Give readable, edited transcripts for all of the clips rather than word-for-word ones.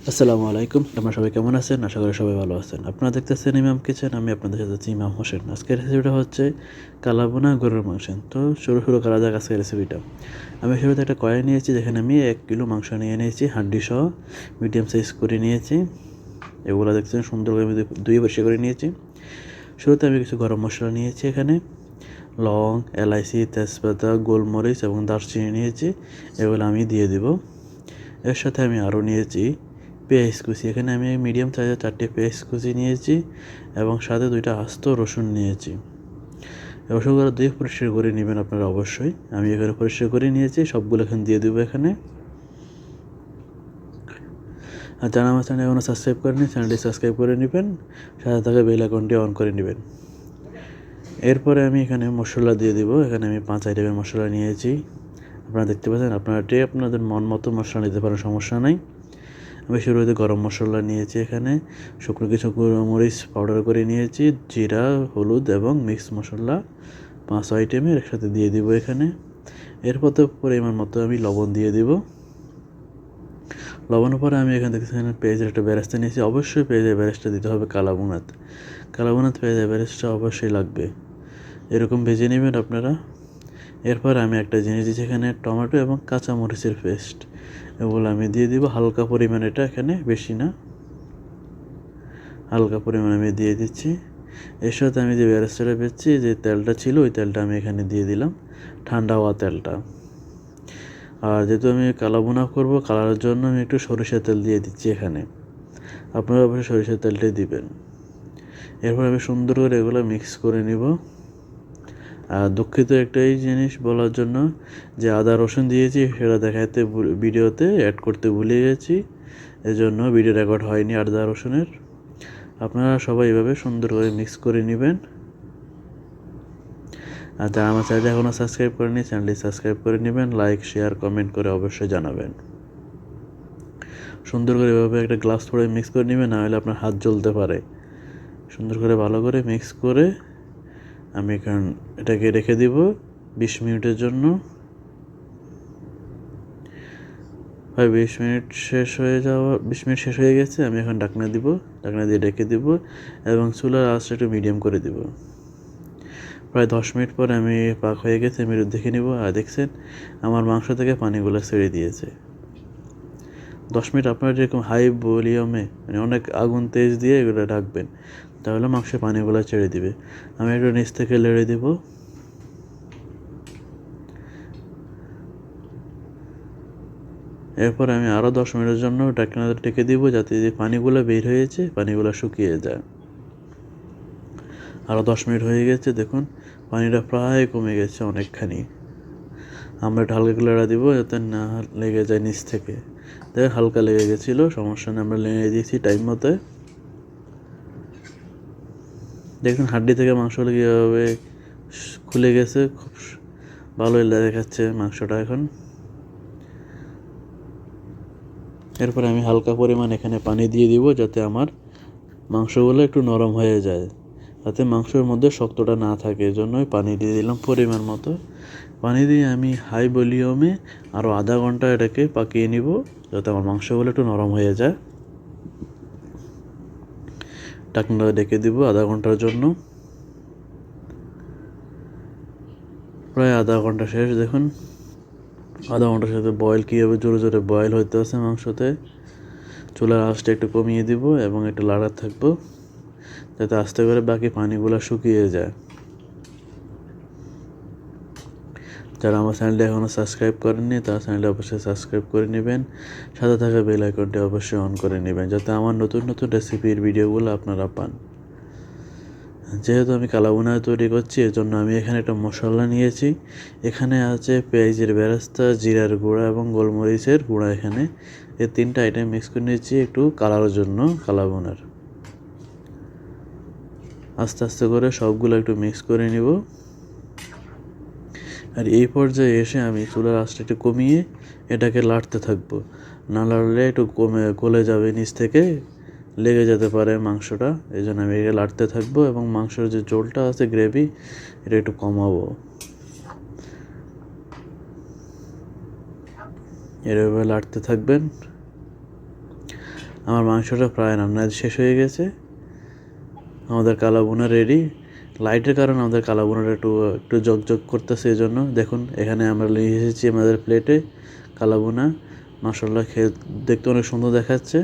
আসসালামু আলাইকুম। আপনারা সবাই কেমন আছেন? আশা করি সবাই ভালো আছেন। আপনারা দেখতেছেন ইমাম কিচেন, আমি আপনাদের সাথে আছি ইমাম হোসেন। আজকের রেসিপিটা হচ্ছে কালাভুনা গরুর মাংস। তো শুরু করা যাক আজকের রেসিপিটা। আমি শুরুতে একটা কড়াই নিয়েছি, যেখানে আমি 1 কিলো মাংস নিয়ে নিয়েছি, হাড্ডি সহ মিডিয়াম সাইজ করে নিয়েছি। এগুলো দেখছেন সুন্দর করে আমি ধুয়ে পরিষ্কার করে নিয়েছি। শুরুতে আমি কিছু গরম মশলা নিয়েছি, এখানে লং, এলাইচি, তেজপাতা, গোলমরিচ এবং দারচিনি নিয়েছি। এগুলো আমি দিয়ে দিব। এর সাথে আমি আরও নিয়েছি পেঁয়াজ কুচি। এখানে আমি মিডিয়াম সাইজের 4টে পেঁয়াজ কুচি নিয়েছি এবং সাথে 2টা আস্ত রসুন নিয়েছি। রসুনগুলো দিয়ে পরিষ্কার করে নেবেন আপনারা অবশ্যই। আমি এখানে পরিষ্কার করে নিয়েছি, সবগুলো এখানে দিয়ে দেবো এখানে। আর যারা আমার চ্যানেল এখনও সাবস্ক্রাইব করেনি, চ্যানেলটি সাবস্ক্রাইব করে নেবেন, সাথে থাকা বেল আইকনটি অন করে নেবেন। এরপরে আমি এখানে মশলা দিয়ে দিব। এখানে আমি 5 আইটেমের মশলা নিয়েছি। আপনারা দেখতে পাচ্ছেন, আপনাদের মন মতো মশলা নিতে পারেন, সমস্যা নাই। আমি শুরুতে গরম মশলা নিয়েছি, এখানে শুকনো কিছু মরিচ পাউডার করে নিয়েছি, জিরা, হলুদ এবং মিক্স মশলা 5 আইটেমের একসাথে দিয়ে দিব এখানে। এরপর তো পরিমাণ মতো আমি লবণ দিয়ে দিব। লবণের পরে আমি এখানে দেখতেছেন পেঁয়াজের একটা বেরেস্তা নিয়েছি। অবশ্যই পেঁয়াজের বেরেস্তা দিতে হবে, কালাবুনাত পেঁয়াজের বেরেস্তা অবশ্যই লাগবে। এরকম ভেজে নেবেন আপনারা। এরপর আমি একটা জিনিস দিচ্ছি, এখানে টমেটো এবং কাঁচা মরিচের পেস্ট। এগুলো আমি দিয়ে দিব হালকা পরিমাণে, এটা এখানে বেশি না, হালকা পরিমাণে আমি দিয়ে দিচ্ছি। এর সাথে আমি যে বেরেস্তাটা বেচছি, যে তেলটা ছিল, ওই তেলটা আমি এখানে দিয়ে দিলাম, ঠান্ডা হওয়া তেলটা। আর যেহেতু আমি কালাভুনা করব, কালারের জন্য আমি একটু সরিষার তেল দিয়ে দিচ্ছি এখানে। আপনারা অবশ্যই সরিষার তেলটাই দিবেন। এরপর আমি সুন্দর করে এগুলো মিক্স করে নিব। আর দুঃখিত একটাই জিনিস বলার জন্য, যে আদা রসুন দিয়েছি সেটা দেখাতে ভিডিওতে অ্যাড করতে ভুলে গেছি, এজন্য ভিডিও রেকর্ড হয়নি আদা রসুনের। আপনারা সবাই এভাবে সুন্দর করে মিক্স করে নেবেন। আর যারা আমার চ্যানেলটি এখনও সাবস্ক্রাইব করেনি, চ্যানেলটি সাবস্ক্রাইব করে নেবেন, লাইক, শেয়ার, কমেন্ট করে অবশ্যই জানাবেন। সুন্দর করে এভাবে একটা গ্লাস ধরে মিক্স করে নেবেন, না হলে আপনার হাত জ্বলতে পারে। সুন্দর করে ভালো করে মিক্স করে আমি এটাকে রেখে দিব 20 মিনিটের জন্য। 20 মিনিট শেষ হয়ে গেছে। আমি এখন ঢাকনা দিয়ে রেখে দিব এবং চুলার আঁচটা একটু মিডিয়াম করে দিব। প্রায় 10 মিনিট পরে আমি পাক হয়ে গেছে, আমি দেখে নিব। আর দেখছেন আমার মাংস থেকে পানিগুলো ছেড়ে দিয়েছে। 10 মিনিট আপনারা যেরকম হাই ভলিউমে, মানে অনেক আগুন তেজ দিয়ে এগুলো রাখবেন, তাহলে মাংসের পানিগুলো ছেড়ে দিবে। আমি একটু নিচ থেকে লেড়ে দিব। এরপর আমি আরও 10 মিনিটের জন্য ঢাকনাটা ঢেকে দিব, যাতে যে পানিগুলো বের হয়েছে পানিগুলো শুকিয়ে যায়। আরও 10 মিনিট হয়ে গেছে, দেখুন পানিটা প্রায় কমে গেছে অনেকখানি। আমরা একটু হালকা লেড়া দিব, যাতে না লেগে যায় নিচ থেকে। দেখেন হালকা লেগে গেছিলো, সমস্যা নেই, আমরা লেড়ে দিয়েছি টাইম মতো। দেখুন হাড্ডি থেকে মাংসগুলো কীভাবে খুলে গেছে, খুব ভালোই দেখাচ্ছে মাংসটা এখন। এরপর আমি হালকা পরিমাণ এখানে পানি দিয়ে দিব, যাতে আমার মাংসগুলো একটু নরম হয়ে যায়, যাতে মাংসের মধ্যে শক্তটা না থাকে, এজন্যই পানি দিয়ে দিলাম পরিমাণ মতো। পানি দিয়ে আমি হাই ভলিউমে আরও আধা ঘন্টা এটাকে পাকিয়ে নিব, যাতে আমার মাংসগুলো একটু নরম হয়ে যায়। ঢাকনা ডেকে দিব আধা ঘন্টার জন্য। প্রায় আধা ঘন্টা শেষ, দেখুন আধা ঘন্টার সাথে কীভাবে জোরে জোরে বয়েল হইতে আছে মাংসতে। চুলার আঁচটা একটু কমিয়ে দিব এবং একটু লাড়াতে থাকবো, যাতে আস্তে করে বাকি পানিগুলো শুকিয়ে যায়। যারা আমার চ্যানেলটি এখনও সাবস্ক্রাইব করেননি, তারা চ্যানেলটি অবশ্যই সাবস্ক্রাইব করে নেবেন, সাথে থাকা বেল আইকনটি অবশ্যই অন করে নেবেন, যাতে আমার নতুন নতুন রেসিপির ভিডিওগুলো আপনারা পান। যেহেতু আমি কালাভুনা তৈরি করছি, এজন্য আমি এখানে একটা মশলা নিয়েছি। এখানে আছে পেঁয়াজের বেরেস্তা, জিরার গুঁড়া এবং গোলমরিচের গুঁড়া। এখানে এই 3টা আইটেম মিক্স করে নিয়েছি একটু কালারের জন্য, কালাভুনার। আস্তে আস্তে করে সবগুলো একটু মিক্স করে নিব। আর এই পর্যায়ে এসে আমি চুলার আঁচটা একটু কমিয়ে এটাকে লাড়তে থাকবো, না লাড়লে একটু গলে যাবে, নিচ থেকে লেগে যেতে পারে মাংসটা। এই জন্য আমি এটা লাড়তে থাকবো এবং মাংসের যে ঝোলটা আছে, গ্রেভি, এটা একটু কমাবো। এভাবে লাড়তে থাকবেন। আমার মাংসটা প্রায় রান্না শেষ হয়ে গেছে। আমাদের কালা ভুনা রেডি। লাইটের কারণে আমাদের কালা ভুনাটা একটু জকজক করতেছে, এই জন্য দেখুন এখানে আমরা নিয়ে এসেছি আমাদের প্লেটে কালা ভুনা। মাশাআল্লাহ দেখতে অনেক সুন্দর দেখাচ্ছে।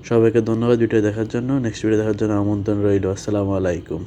সবাইকে ধন্যবাদ ভিডিও দেখার জন্য। নেক্সট ভিডিও দেখার জন্য আমন্ত্রণ রইল। আসসালামু আলাইকুম।